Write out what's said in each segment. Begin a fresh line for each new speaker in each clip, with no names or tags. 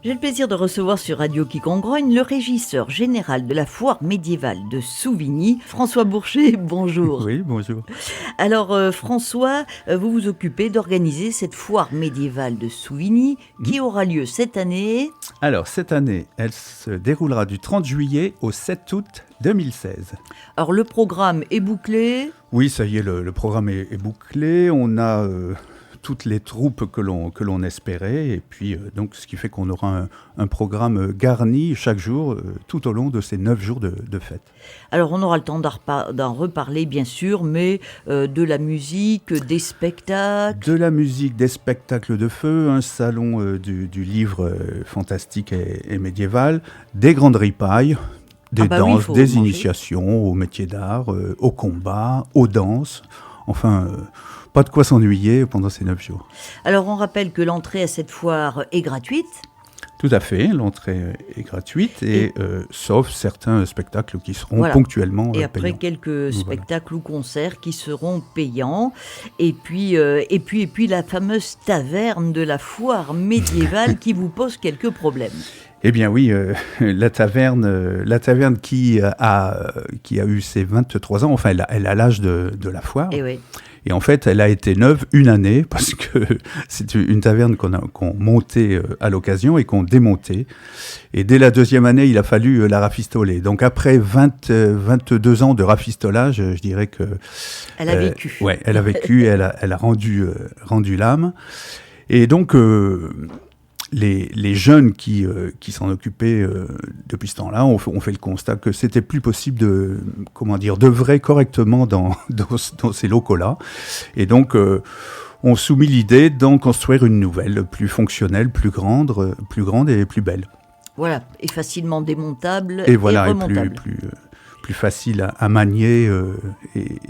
J'ai le plaisir de recevoir sur Radio Quicongrogne le régisseur général de la foire médiévale de Souvigny, François Bourchet. Bonjour.
Oui, bonjour.
Alors François, vous vous occupez d'organiser cette foire médiévale de Souvigny qui aura lieu cette année.
Alors, cette année, elle se déroulera du 30 juillet au 7 août 2016.
Alors le programme est bouclé.
Oui, ça y est, le programme est bouclé. On a toutes les troupes que l'on espérait. Et puis, donc, ce qui fait qu'on aura un programme garni chaque jour, tout au long de ces 9 jours de fête.
Alors on aura le temps d'en reparler bien sûr, mais de la musique, des spectacles.
De la musique, des spectacles de feu, un salon du livre fantastique et médiéval, des grandes ripailles, des danses, des
manger.
initiations au métier d'art, au combat, aux danses, enfin, pas de quoi s'ennuyer pendant ces 9 jours.
Alors on rappelle que l'entrée à cette foire est gratuite.
Tout à fait, l'entrée est gratuite, sauf certains spectacles qui seront ponctuellement
et après
payants.
Quelques spectacles ou concerts qui seront payants. Et puis la fameuse taverne de la foire médiévale qui vous pose quelques problèmes.
Eh bien oui, la taverne qui a eu ses 23 ans, enfin elle a l'âge de la foire.
Et oui.
Et en fait, elle a été neuve une année parce que c'est une taverne qu'on montait à l'occasion et qu'on démontait. Et dès la deuxième année, il a fallu la rafistoler. Donc après 22 ans de rafistolage, je dirais que...
Elle a vécu.
Ouais, elle a vécu, elle a rendu l'âme. Et donc... Les jeunes qui s'en occupaient depuis ce temps-là ont fait le constat que c'était plus possible d'œuvrer correctement dans ces locaux-là. Et donc, on soumit l'idée d'en construire une nouvelle, plus fonctionnelle, plus grande et plus belle.
Voilà, et facilement démontable
et
remontable.
Plus facile à manier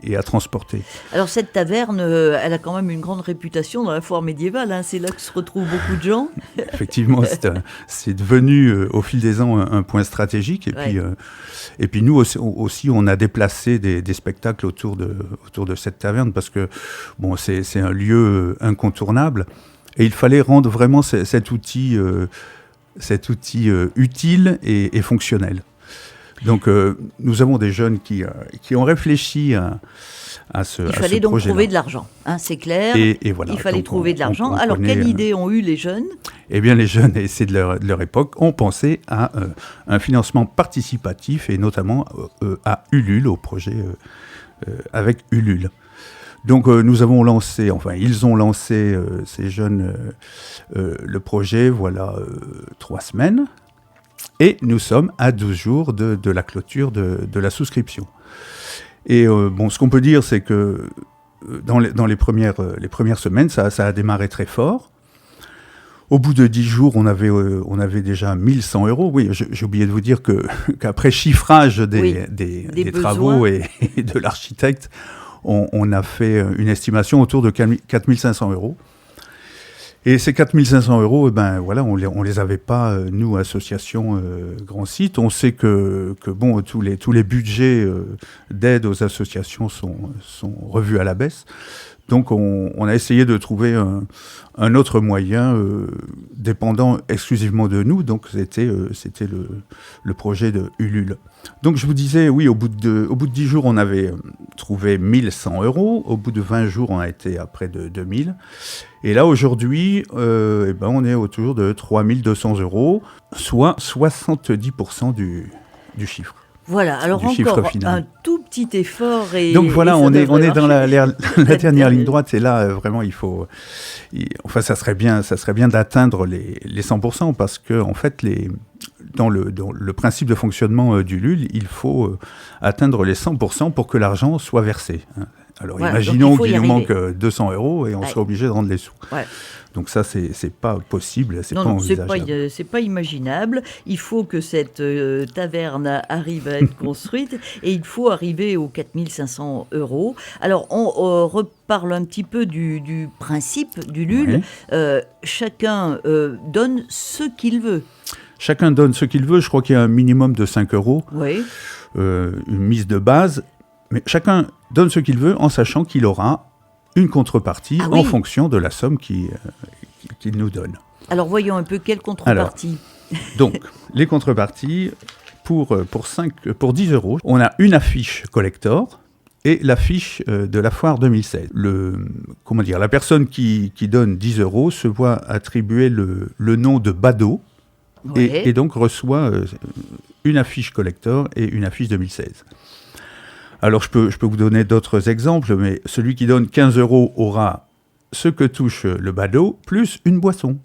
et à transporter.
Alors cette taverne, elle a quand même une grande réputation dans la foire médiévale, hein. C'est là que se retrouvent beaucoup de gens.
Effectivement, c'est devenu au fil des ans un point stratégique. Et puis nous aussi, on a déplacé des spectacles autour de cette taverne parce que bon, c'est un lieu incontournable. Et il fallait rendre vraiment cet outil utile et fonctionnel. Donc, nous avons des jeunes qui ont réfléchi à ce projet-là.
Il fallait donc trouver de l'argent, hein, c'est clair.
Et voilà.
Il fallait trouver de l'argent. Alors, quelle idée ont eu les jeunes ?
Eh bien, les jeunes, et c'est de leur époque, ont pensé à un financement participatif et notamment à Ulule, au projet avec Ulule. Donc, ils ont lancé, ces jeunes, le projet, 3 semaines. Et nous sommes à 12 jours de la clôture de la souscription. Et ce qu'on peut dire, c'est que dans les premières semaines, ça a démarré très fort. Au bout de 10 jours, on avait déjà 1 100 €. Oui, j'ai oublié de vous dire qu'après chiffrage des travaux et de l'architecte, on a fait une estimation autour de 4 500 €. Et ces 4 500 €, on les avait pas, nous, association Grand Site. On sait que tous les budgets d'aide aux associations sont revus à la baisse. Donc, on a essayé de trouver un autre moyen dépendant exclusivement de nous. Donc, c'était le projet de Ulule. Donc, je vous disais, oui, au bout de 10 jours, on avait trouvé 1 100 €. Au bout de 20 jours, on a été à près de 2 000. Et là, aujourd'hui, on est autour de 3 200 €, soit 70% du chiffre.
Voilà, alors encore un tout petit effort.
Donc voilà, on est dans la dernière ligne droite, et là, vraiment, ça serait bien d'atteindre les 100%, parce que, en fait, dans le principe de fonctionnement du LUL, il faut atteindre les 100% pour que l'argent soit versé. Alors, imaginons qu'il nous manque 200 € et on serait obligé de rendre les sous. Ouais. Donc ça, c'est pas possible, c'est pas envisageable.
C'est pas imaginable. Il faut que cette taverne arrive à être construite et il faut arriver aux 4 500 €. Alors, on reparle un petit peu du principe du LUL. Oui. Chacun donne ce qu'il veut.
Chacun donne ce qu'il veut. Je crois qu'il y a un minimum de 5 €. Oui. Une mise de base. Mais chacun donne ce qu'il veut en sachant qu'il aura une contrepartie en fonction de la somme qu'il nous donne.
Alors voyons un peu quelle contrepartie.
Donc, les contreparties, pour 10 euros, on a une affiche collector et l'affiche de la foire 2016. La personne qui donne 10 euros se voit attribuer le nom de Badaud et donc reçoit une affiche collector et une affiche 2016. Alors, je peux vous donner d'autres exemples, mais celui qui donne 15 euros aura ce que touche le Badaud, plus une boisson.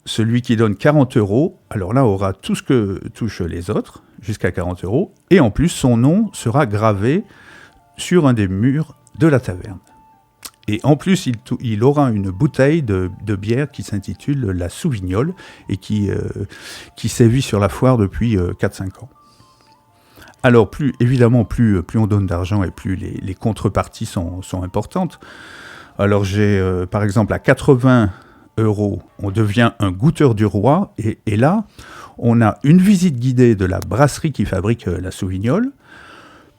Celui qui donne 40 euros, alors là, aura tout ce que touchent les autres, jusqu'à 40 euros, et en plus, son nom sera gravé sur un des murs de la taverne. Et en plus, il aura une bouteille de bière qui s'intitule la Souvignole, et qui sévit sur la foire depuis 4-5 ans. Alors, plus on donne d'argent et plus les contreparties sont importantes. Alors, j'ai, par exemple, à 80 euros, on devient un goûteur du roi. Et là, on a une visite guidée de la brasserie qui fabrique la Souvignole,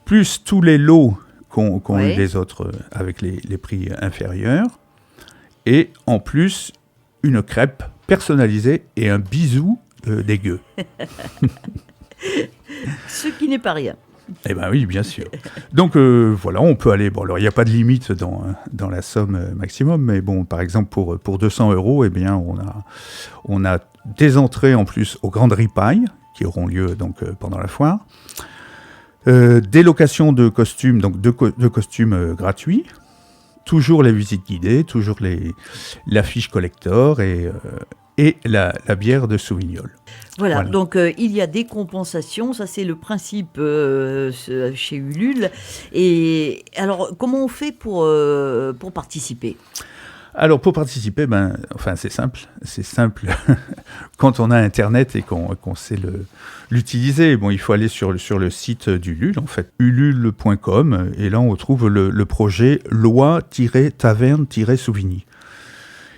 plus tous les lots qu'ont eu les autres avec les prix inférieurs. Et en plus, une crêpe personnalisée et un bisou des gueux.
Ce qui n'est pas rien.
Eh bien oui, bien sûr. Donc voilà, on peut aller... Bon, alors il n'y a pas de limite dans la somme maximum, mais bon, par exemple, pour 200 euros, eh bien, on a des entrées en plus aux grandes ripailles, qui auront lieu donc pendant la foire, des locations de costumes, donc de costumes gratuits, toujours les visites guidées, toujours l'affiche collector et la bière de Souvignole.
Voilà, donc il y a des compensations, ça c'est le principe chez Ulule. Et alors, comment on fait pour participer ?
Alors, pour participer, c'est simple. Quand on a Internet et qu'on sait l'utiliser, bon, il faut aller sur le site d'Ulule, en fait, ulule.com, et là on retrouve le projet Loi-Taverne-Souvigny.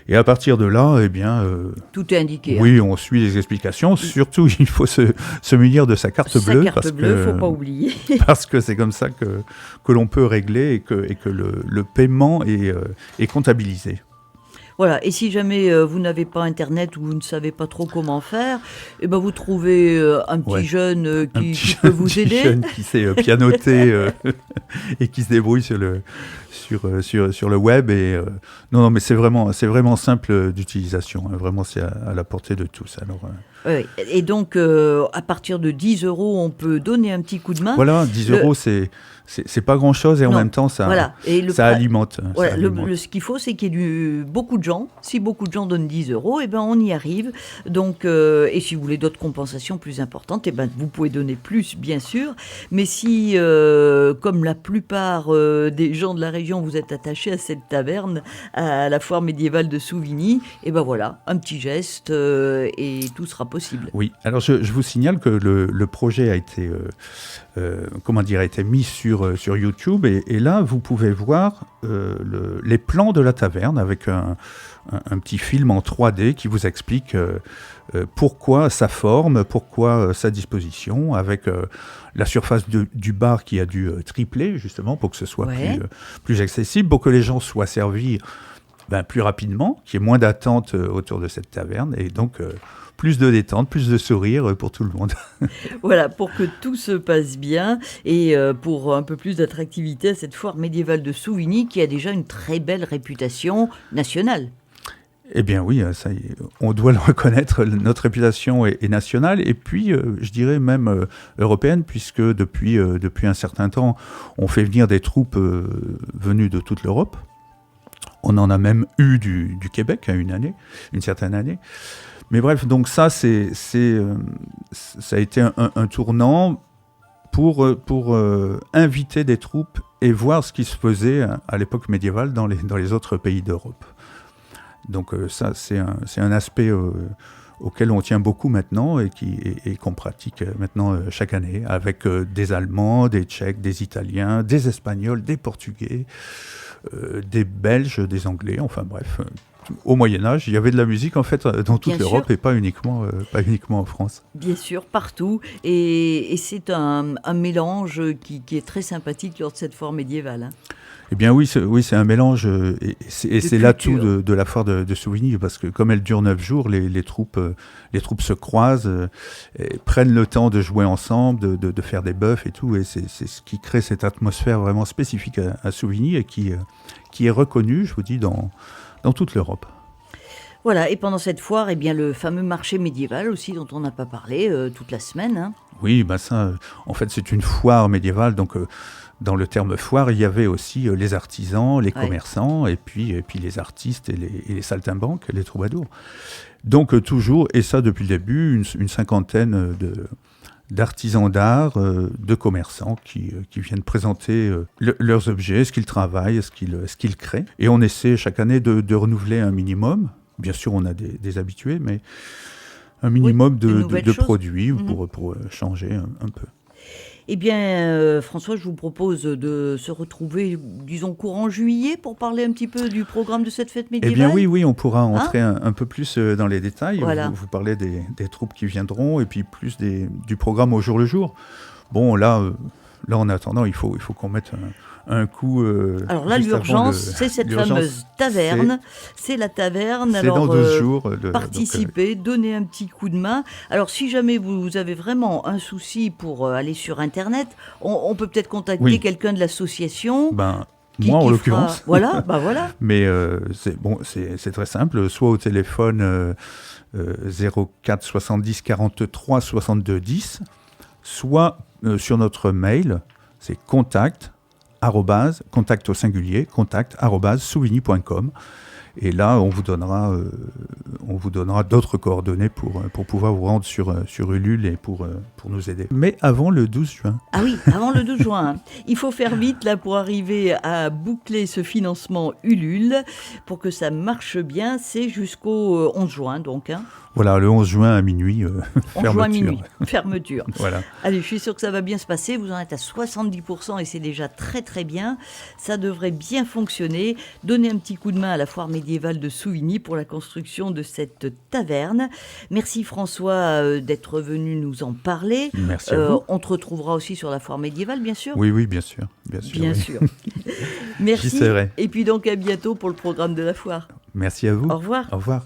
Et à partir de là, eh bien...
tout est indiqué.
Oui, on suit les explications. Surtout, il faut se munir de sa carte bleue.
Sa carte bleue, il ne faut pas oublier.
Parce que c'est comme ça que l'on peut régler et que le paiement est comptabilisé.
Voilà, et si jamais vous n'avez pas Internet ou vous ne savez pas trop comment faire, eh ben vous trouvez un petit jeune qui peut vous aider. Un petit
jeune qui sait pianoter et qui se débrouille sur le web. Et, non, mais c'est vraiment simple d'utilisation. Hein, vraiment, c'est à la portée de tous. Alors,
oui, et donc, à partir de 10 euros, on peut donner un petit coup de main.
Voilà, 10 euros, c'est pas grand-chose et en même temps, ça alimente.
Voilà, ce qu'il faut, c'est qu'il y ait beaucoup de gens. Si beaucoup de gens donnent 10 euros, eh ben, on y arrive. Donc, et si vous voulez d'autres compensations plus importantes, eh ben, vous pouvez donner plus, bien sûr. Mais si, comme la plupart des gens de la région, vous êtes attachés à cette taverne, à la foire médiévale de Souvigny, eh ben voilà, un petit geste et tout sera possible.
Oui, alors je vous signale que le projet a été mis sur YouTube et là vous pouvez voir les plans de la taverne avec un petit film en 3D qui vous explique pourquoi sa forme, pourquoi sa disposition, avec la surface du bar qui a dû tripler justement pour que ce soit plus accessible, pour que les gens soient servis plus rapidement, qu'il y ait moins d'attente autour de cette taverne et donc plus de détente, plus de sourire pour tout le monde.
Voilà, pour que tout se passe bien et pour un peu plus d'attractivité à cette foire médiévale de Souvigny qui a déjà une très belle réputation nationale.
Eh bien oui, ça, on doit le reconnaître, notre réputation est nationale et puis je dirais même européenne puisque depuis un certain temps, on fait venir des troupes venues de toute l'Europe. On en a même eu du Québec à une certaine année. Mais bref, donc ça a été un tournant pour inviter des troupes et voir ce qui se faisait à l'époque médiévale dans les autres pays d'Europe. Donc ça, c'est un aspect auquel on tient beaucoup maintenant et qu'on pratique maintenant chaque année avec des Allemands, des Tchèques, des Italiens, des Espagnols, des Portugais, des Belges, des Anglais, enfin bref... Au Moyen-Âge, il y avait de la musique en fait dans toute l'Europe et pas uniquement en France.
Bien sûr, partout. Et c'est un mélange qui est très sympathique lors de cette foire médiévale. Hein.
Eh bien oui, c'est un mélange, et c'est l'atout
culture.
de la foire de Souvigny, parce que comme elle dure 9 jours, les troupes se croisent, et prennent le temps de jouer ensemble, de faire des bœufs et tout, et c'est ce qui crée cette atmosphère vraiment spécifique à Souvigny, et qui est reconnue, je vous dis, dans toute l'Europe.
Voilà, et pendant cette foire, eh bien, le fameux marché médiéval aussi, dont on n'a pas parlé toute la semaine, hein.
Oui, bah ça, en fait, c'est une foire médiévale, donc dans le terme foire, il y avait aussi les artisans, les
Ouais.
commerçants, et puis les artistes et les saltimbanques, les troubadours. Donc toujours, et ça depuis le début, une cinquantaine d'artisans d'art, de commerçants qui viennent présenter leurs objets, ce qu'ils travaillent, ce qu'ils créent. Et on essaie chaque année de renouveler un minimum. Bien sûr, on a des habitués, mais un minimum
de nouvelles
de
choses.
produits
Mhm.
pour changer un peu.
Eh bien, François, je vous propose de se retrouver, disons, courant juillet, pour parler un petit peu du programme de cette fête
Eh
médiévale.
bien oui, on pourra
Hein?
entrer un peu plus dans les détails.
Voilà.
Vous parlez des troupes qui viendront, et puis plus du programme au jour le jour. Bon, là en attendant, il faut qu'on mette un coup.
Alors là,
juste avant
l'urgence, c'est cette
l'urgence,
fameuse taverne. C'est la taverne.
C'est dans
Alors,
12 jours.
participez, donnez un petit coup de main. Alors, si jamais vous avez vraiment un souci pour aller sur Internet, on peut peut-être contacter
Oui.
quelqu'un de l'association.
Ben,
qui-
moi, en
qui
l'occurrence.
fera- Voilà, bah voilà.
Mais c'est très simple. Soit au téléphone 04 70 43 62 10, soit sur notre mail, c'est contact au singulier, @souvigny.com. Et là, on vous donnera d'autres coordonnées pour pouvoir vous rendre sur Ulule et pour nous aider. Mais avant le 12 juin.
Ah oui, avant le 12 juin. Hein. Il faut faire vite là pour arriver à boucler ce financement Ulule pour que ça marche bien. C'est jusqu'au 11 juin donc. Hein.
Voilà, le 11 juin à minuit,
11
fermeture.
juin minuit, fermeture.
Voilà.
Allez, je suis sûre que ça va bien se passer. Vous en êtes à 70% et c'est déjà très très bien. Ça devrait bien fonctionner. Donnez un petit coup de main à la foire médiévale de Souvigny pour la construction de cette taverne. Merci François d'être venu nous en parler.
Merci à vous.
On te retrouvera aussi sur la foire médiévale, bien sûr.
Oui, bien sûr.
Bien
oui.
sûr. Merci.
J'y serai.
Et puis donc à bientôt pour le programme de la foire.
Merci à vous.
Au revoir.
Au revoir.